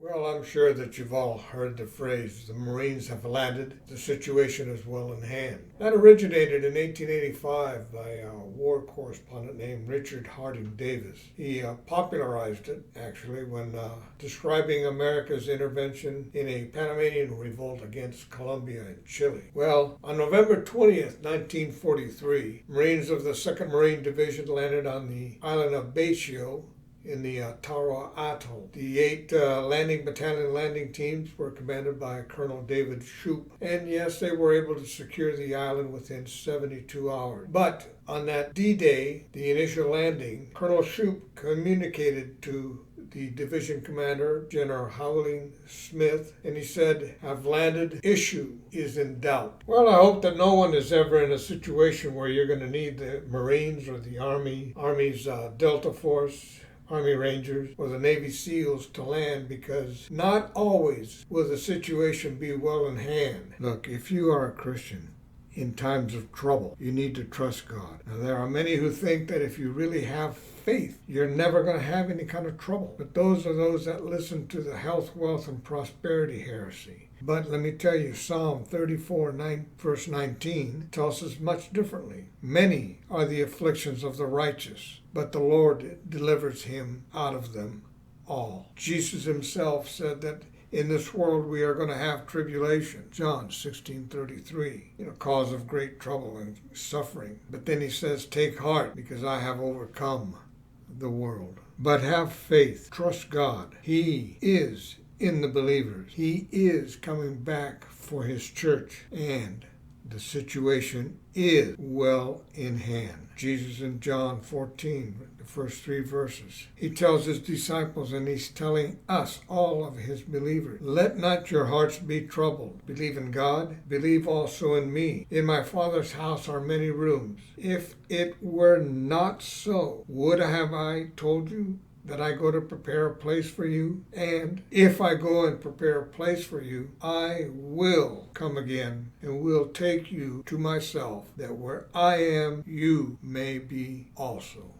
Well, I'm sure that you've all heard the phrase, the Marines have landed, the situation is well in hand. That originated in 1885 by a war correspondent named Richard Harding Davis. He popularized it, actually, when describing America's intervention in a Panamanian revolt against Colombia and Chile. Well, on November 20th, 1943, Marines of the 2nd Marine Division landed on the island of Bacio in the Tarawa Atoll. The 8 landing battalion landing teams were commanded by Colonel David Shoup, and yes, they were able to secure the island within 72 hours. But on that D-Day, the initial landing, Colonel Shoup communicated to the division commander, General Howling Smith, and he said, "Have landed, issue is in doubt." Well, I hope that no one is ever in a situation where you're going to need the Marines or the Army's Delta Force, Army Rangers, or the Navy SEALs to land, because not always will the situation be well in hand. Look, if you are a Christian, in times of trouble, you need to trust God. Now, there are many who think that if you really have faith, you're never going to have any kind of trouble. But those are those that listen to the health, wealth, and prosperity heresy. But let me tell you, Psalm 34, verse 19 tells us much differently. Many are the afflictions of the righteous, but the Lord delivers him out of them all. Jesus himself said that in this world we are going to have tribulation. John 16:33, cause of great trouble and suffering. But then he says, "Take heart, because I have overcome the world." But have faith. Trust God. He is in the believers. He is coming back for his church, and the situation is well in hand. Jesus in John 14, the first 3 verses, he tells his disciples, and he's telling us, all of his believers, "Let not your hearts be troubled. Believe in God, believe also in me. In my Father's house are many rooms. If it were not so, would have I told you that I go to prepare a place for you? And if I go and prepare a place for you, I will come again and will take you to myself, that where I am, you may be also."